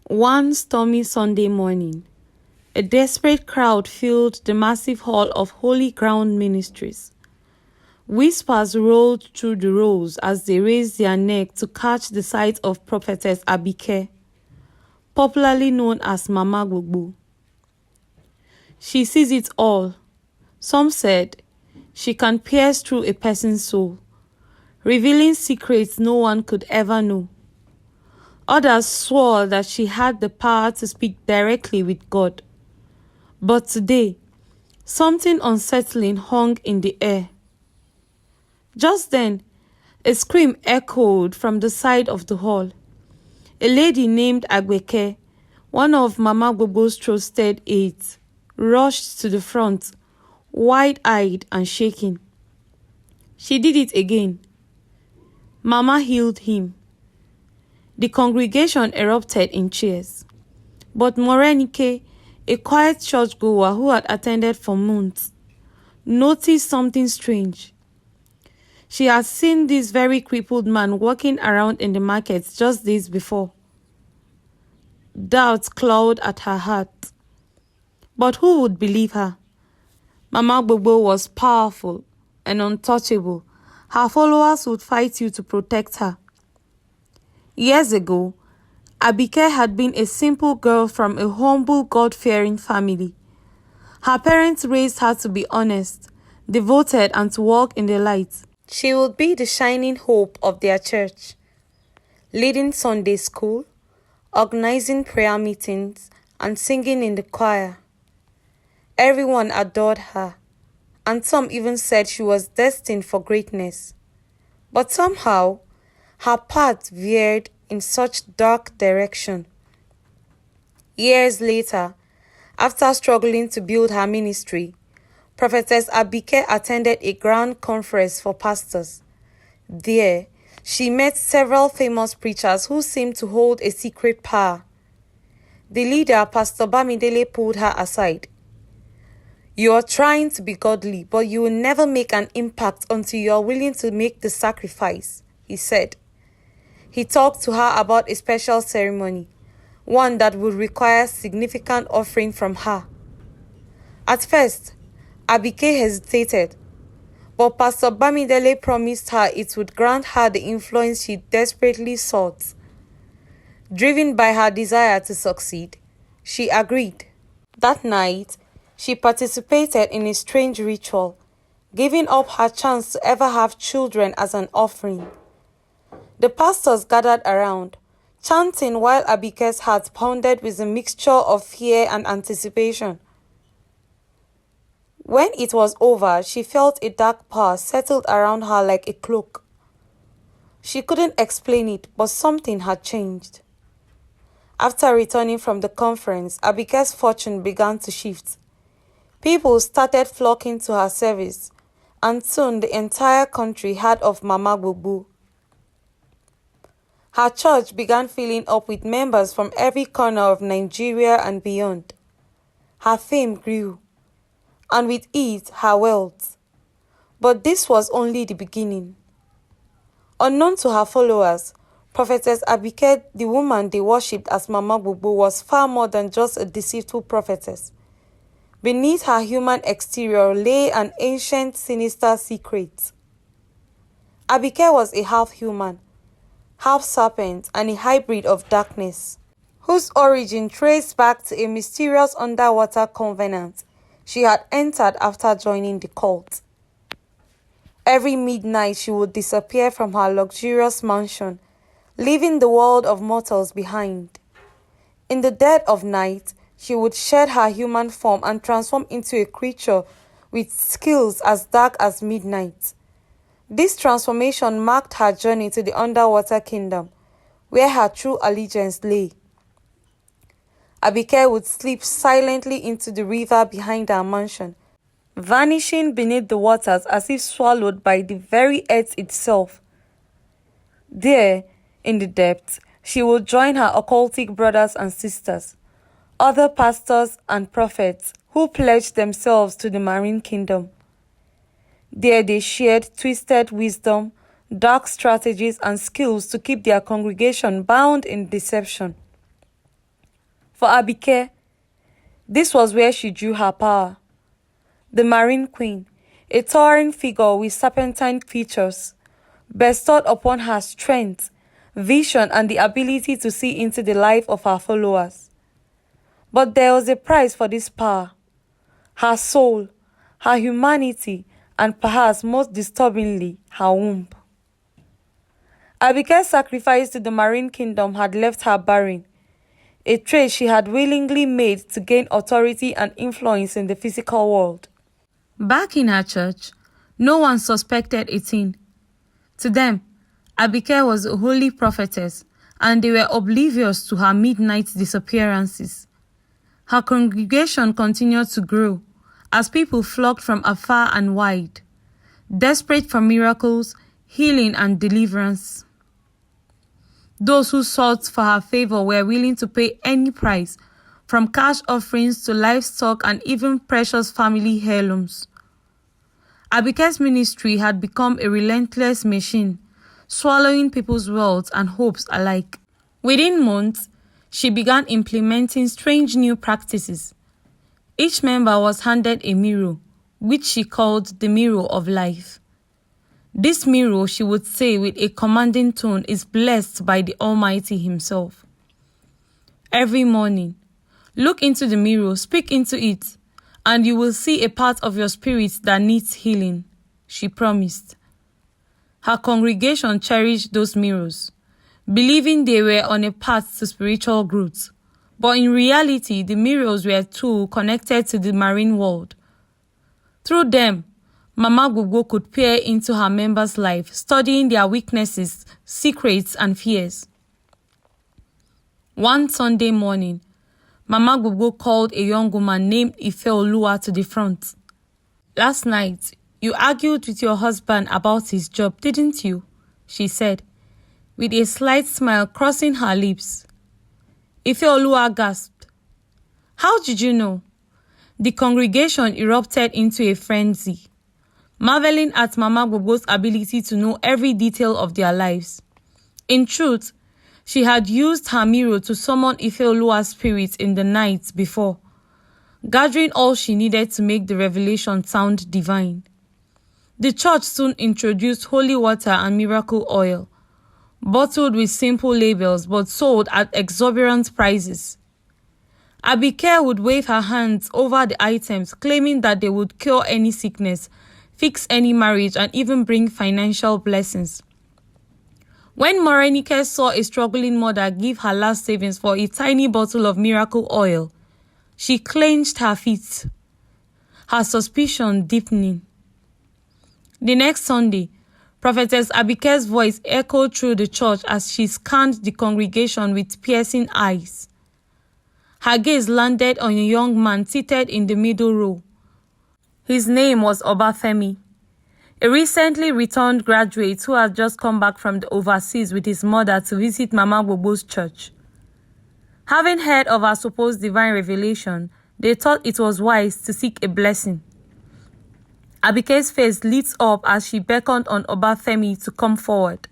One stormy Sunday morning, a desperate crowd filled the massive hall of Holy Ground Ministries. Whispers rolled through the rows as they raised their neck to catch the sight of Prophetess Abike, popularly known as Mama Gbogbo. She sees it all. Some said she can pierce through a person's soul, revealing secrets no one could ever know. Others swore that she had the power to speak directly with God. But today, something unsettling hung in the air. Just then, a scream echoed from the side of the hall. A lady named Agbeke, one of Mama Gbogbo's trusted aides, rushed to the front, wide-eyed and shaking. She did it again. Mama healed him. The congregation erupted in cheers. But Morenike, a quiet churchgoer who had attended for months, noticed something strange. She had seen this very crippled man walking around in the markets just days before. Doubts clawed at her heart. But who would believe her? Mama Gbogbo was powerful and untouchable. Her followers would fight you to protect her. Years ago, Abike had been a simple girl from a humble, God-fearing family. Her parents raised her to be honest, devoted, and to walk in the light. She would be the shining hope of their church, leading Sunday school, organizing prayer meetings, and singing in the choir. Everyone adored her, and some even said she was destined for greatness. But somehow, her path veered in such dark direction. Years later, after struggling to build her ministry, Prophetess Abike attended a grand conference for pastors. There, she met several famous preachers who seemed to hold a secret power. The leader, Pastor Bamidele, pulled her aside. "You are trying to be godly, but you will never make an impact until you are willing to make the sacrifice," he said. He talked to her about a special ceremony, one that would require significant offering from her. At first, Abike hesitated, but Pastor Bamidele promised her it would grant her the influence she desperately sought. Driven by her desire to succeed, she agreed. That night, she participated in a strange ritual, giving up her chance to ever have children as an offering. The pastors gathered around, chanting while Abike's heart pounded with a mixture of fear and anticipation. When it was over, she felt a dark power settled around her like a cloak. She couldn't explain it, but something had changed. After returning from the conference, Abike's fortune began to shift. People started flocking to her service, and soon the entire country heard of Mama Gbogbo. Her church began filling up with members from every corner of Nigeria and beyond. Her fame grew, and with it, her wealth. But this was only the beginning. Unknown to her followers, Prophetess Abike, the woman they worshipped as Mama Gbogbo, was far more than just a deceitful prophetess. Beneath her human exterior lay an ancient, sinister secret. Abike was a half-human, half-serpent, and a hybrid of darkness, whose origin traced back to a mysterious underwater covenant she had entered after joining the cult. Every midnight she would disappear from her luxurious mansion, leaving the world of mortals behind. In the dead of night, she would shed her human form and transform into a creature with skills as dark as midnight. This transformation marked her journey to the underwater kingdom, where her true allegiance lay. Abike would slip silently into the river behind her mansion, vanishing beneath the waters as if swallowed by the very earth itself. There, in the depths, she would join her occultic brothers and sisters, other pastors and prophets who pledged themselves to the marine kingdom. There they shared twisted wisdom, dark strategies, and skills to keep their congregation bound in deception. For Abike, this was where she drew her power. The Marine Queen, a towering figure with serpentine features, bestowed upon her strength, vision, and the ability to see into the life of her followers. But there was a price for this power: her soul, her humanity, and perhaps most disturbingly, her womb. Abike's sacrifice to the Marine Kingdom had left her barren, a trade she had willingly made to gain authority and influence in the physical world. Back in her church, no one suspected a thing. To them, Abike was a holy prophetess, and they were oblivious to her midnight disappearances. Her congregation continued to grow as people flocked from afar and wide, desperate for miracles, healing, and deliverance. Those who sought for her favor were willing to pay any price, from cash offerings to livestock and even precious family heirlooms. Abike's ministry had become a relentless machine, swallowing people's wealth and hopes alike. Within months, she began implementing strange new practices. Each member was handed a mirror, which she called the mirror of life. This mirror, she would say with a commanding tone, is blessed by the Almighty Himself. Every morning, look into the mirror, speak into it, and you will see a part of your spirit that needs healing, she promised. Her congregation cherished those mirrors, believing they were on a path to spiritual growth. But in reality, the mirrors were too connected to the marine world. Through them, Mama Gbogbo could peer into her members' life, studying their weaknesses, secrets, and fears. One Sunday morning, Mama Gbogbo called a young woman named Ifeoluwa to the front. "Last night, you argued with your husband about his job, didn't you?" she said, with a slight smile crossing her lips. Ifeoluwa gasped. "How did you know?" The congregation erupted into a frenzy, marveling at Mama Gbogbo's ability to know every detail of their lives. In truth, she had used her mirror to summon Ifeoluwa's spirit in the night before, gathering all she needed to make the revelation sound divine. The church soon introduced holy water and miracle oil, bottled with simple labels but sold at exorbitant prices. Abike would wave her hands over the items, claiming that they would cure any sickness, fix any marriage, and even bring financial blessings. When Morenike saw a struggling mother give her last savings for a tiny bottle of miracle oil, she clenched her feet, her suspicion deepening. The next Sunday, Prophetess Abike's voice echoed through the church as she scanned the congregation with piercing eyes. Her gaze landed on a young man seated in the middle row. His name was Obafemi, a recently returned graduate who had just come back from the overseas with his mother to visit Mama Gbogbo's church. Having heard of her supposed divine revelation, they thought it was wise to seek a blessing. Abike's face lit up as she beckoned on Obafemi to come forward.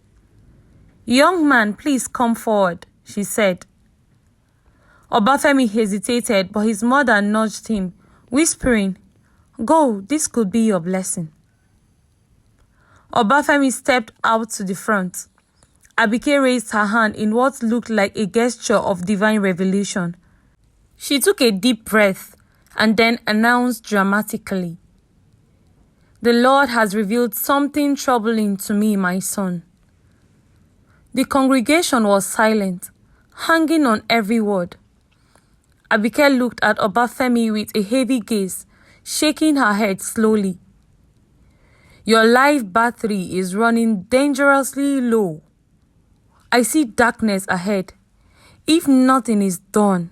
"Young man, please come forward," she said. Obafemi hesitated, but his mother nudged him, whispering, "Go, this could be your blessing." Obafemi stepped out to the front. Abike raised her hand in what looked like a gesture of divine revelation. She took a deep breath and then announced dramatically, "The Lord has revealed something troubling to me, my son." The congregation was silent, hanging on every word. Abike looked at Obafemi with a heavy gaze, shaking her head slowly. "Your life battery is running dangerously low. I see darkness ahead, if nothing is done."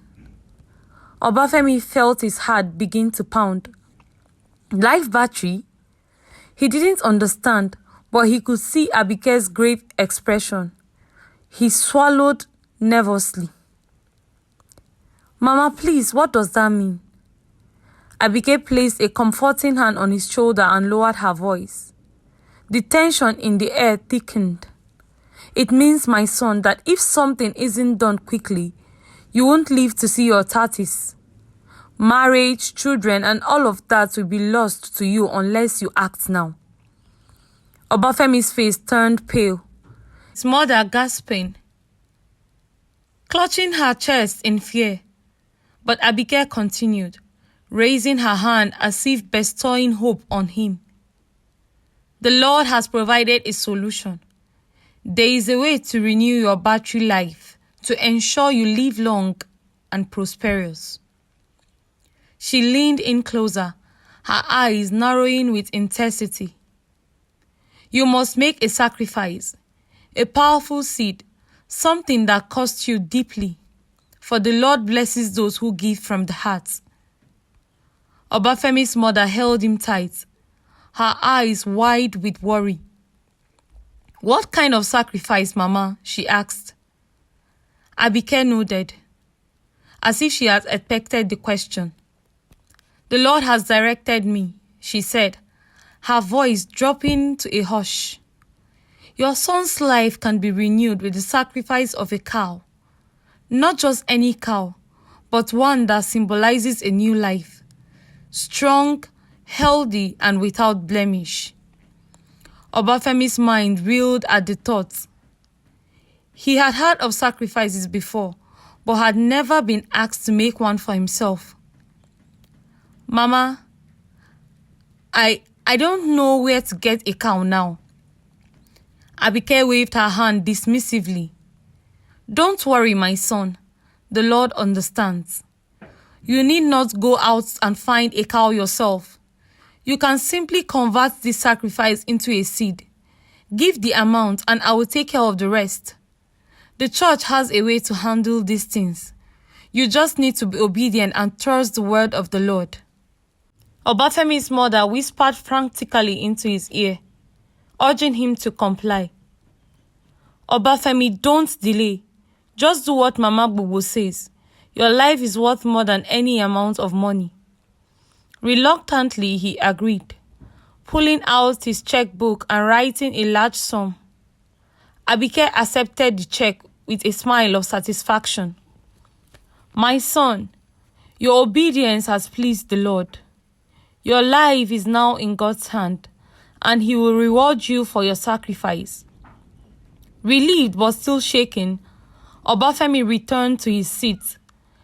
Obafemi felt his heart begin to pound. Life battery? He didn't understand, but he could see Abike's grave expression. He swallowed nervously. "Mama, please, what does that mean?" Abike placed a comforting hand on his shoulder and lowered her voice. The tension in the air thickened. "It means, my son, that if something isn't done quickly, You won't live to see your 30s. Marriage, children, and all of that will be lost to you unless you act now. Obafemi's face turned pale, his mother gasping, clutching her chest in fear. But Abike continued, raising her hand as if bestowing hope on him. The Lord has provided a solution. There is a way to renew your battery life, to ensure you live long and prosperous. She leaned in closer, her eyes narrowing with intensity. You must make a sacrifice, a powerful seed, something that costs you deeply, for the Lord blesses those who give from the heart. Obafemi's mother held him tight, her eyes wide with worry. What kind of sacrifice, Mama? She asked. Abike nodded, as if she had expected the question. The Lord has directed me, she said, her voice dropping to a hush. Your son's life can be renewed with the sacrifice of a cow. Not just any cow, but one that symbolizes a new life. Strong, healthy, and without blemish. Obafemi's mind reeled at the thought. He had heard of sacrifices before, but had never been asked to make one for himself. Mama, I don't know where to get a cow now. Abike waved her hand dismissively. Don't worry, my son. The Lord understands. You need not go out and find a cow yourself. You can simply convert this sacrifice into a seed. Give the amount and I will take care of the rest. The church has a way to handle these things. You just need to be obedient and trust the word of the Lord. Obafemi's mother whispered frantically into his ear, urging him to comply. Obafemi, don't delay. Just do what Mama Bubu says. Your life is worth more than any amount of money. Reluctantly, he agreed, pulling out his checkbook and writing a large sum. Abike accepted the check with a smile of satisfaction. My son, your obedience has pleased the Lord. Your life is now in God's hand, and He will reward you for your sacrifice. Relieved but still shaken, Obafemi returned to his seat,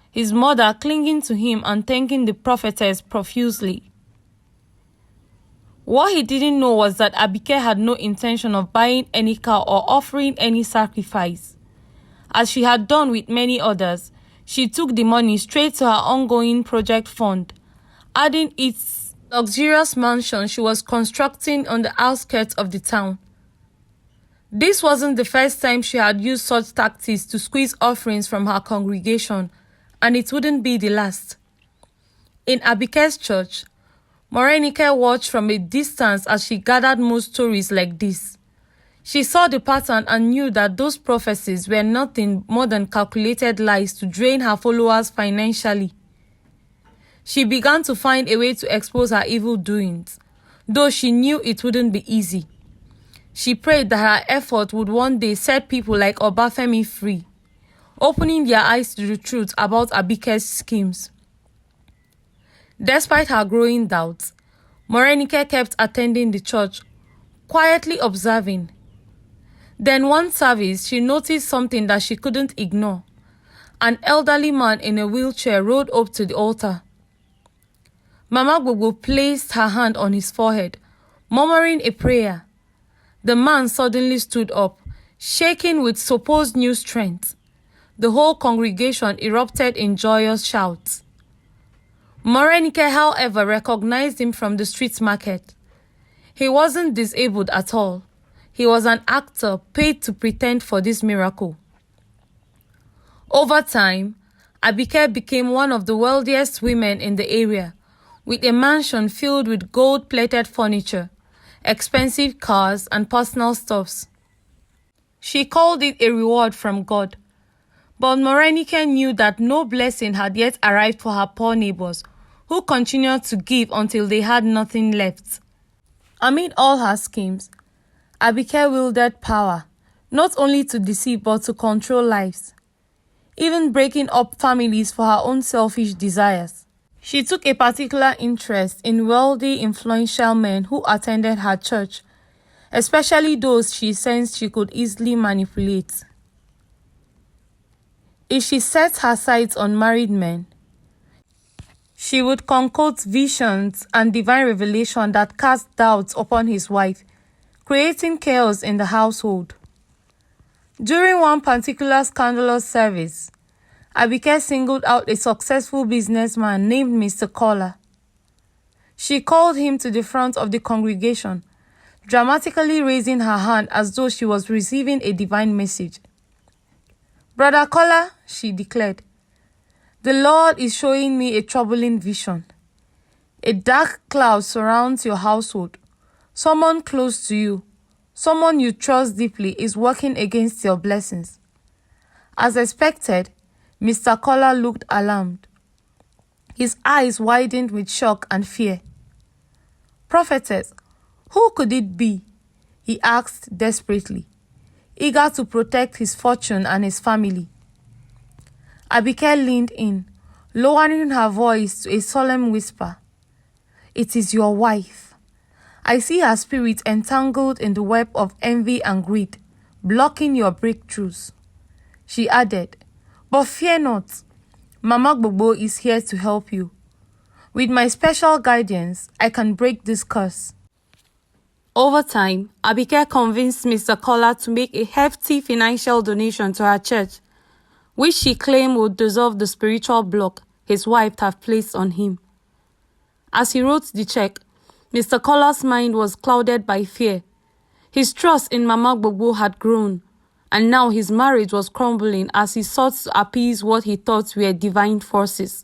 his mother clinging to him and thanking the prophetess profusely. What he didn't know was that Abike had no intention of buying any cow or offering any sacrifice. As she had done with many others, she took the money straight to her ongoing project fund, adding its luxurious mansion she was constructing on the outskirts of the town. This wasn't the first time she had used such tactics to squeeze offerings from her congregation, and it wouldn't be the last. In Abike's church, Morenike watched from a distance as she gathered more stories like this. She saw the pattern and knew that those prophecies were nothing more than calculated lies to drain her followers financially. She began to find a way to expose her evil doings, though she knew it wouldn't be easy. She prayed that her effort would one day set people like Obafemi free, opening their eyes to the truth about Abike's schemes. Despite her growing doubts, Morenike kept attending the church, quietly observing. Then one service, she noticed something that she couldn't ignore. An elderly man in a wheelchair rode up to the altar. Mama Gbogbo placed her hand on his forehead, murmuring a prayer. The man suddenly stood up, shaking with supposed new strength. The whole congregation erupted in joyous shouts. Morenike, however, recognized him from the street market. He wasn't disabled at all. He was an actor paid to pretend for this miracle. Over time, Abike became one of the wealthiest women in the area, with a mansion filled with gold-plated furniture, expensive cars, and personal stuffs. She called it a reward from God. But Morenike knew that no blessing had yet arrived for her poor neighbors, who continued to give until they had nothing left. Amid all her schemes, Abike wielded power, not only to deceive but to control lives. even breaking up families for her own selfish desires. She took a particular interest in wealthy, influential men who attended her church, especially those she sensed she could easily manipulate. If she set her sights on married men, she would concoct visions and divine revelation that cast doubts upon his wife, creating chaos in the household. During one particular scandalous service, Abike singled out a successful businessman named Mr. Kola. She called him to the front of the congregation, dramatically raising her hand as though she was receiving a divine message. "Brother Kola," she declared, "the Lord is showing me a troubling vision. A dark cloud surrounds your household. Someone close to you, someone you trust deeply, is working against your blessings." As expected, Mr. Kola looked alarmed. His eyes widened with shock and fear. "Prophetess, who could it be?" he asked desperately, eager to protect his fortune and his family. Abike leaned in, lowering her voice to a solemn whisper. "It is your wife. I see her spirit entangled in the web of envy and greed, blocking your breakthroughs." She added, "But fear not. Mama Gbogbo is here to help you. With my special guidance, I can break this curse." Over time, Abike convinced Mr. Kola to make a hefty financial donation to her church, which she claimed would dissolve the spiritual block his wife had placed on him. As he wrote the check, Mr. Kola's mind was clouded by fear. His trust in Mama Gbogbo had grown, and now his marriage was crumbling as he sought to appease what he thought were divine forces.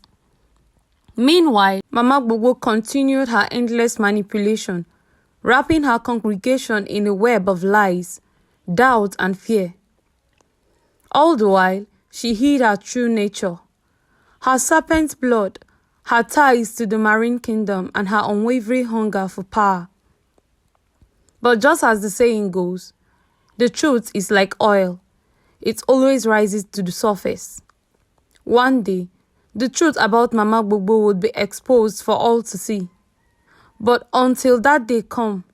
Meanwhile, Mama Gbogbo continued her endless manipulation, wrapping her congregation in a web of lies, doubt, and fear. All the while, she hid her true nature, her serpent blood, her ties to the marine kingdom, and her unwavering hunger for power. But just as the saying goes, the truth is like oil. It always rises to the surface. One day, the truth about Mama Gbogbo would be exposed for all to see. But until that day come,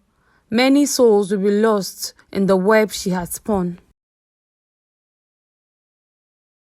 many souls will be lost in the web she has spun.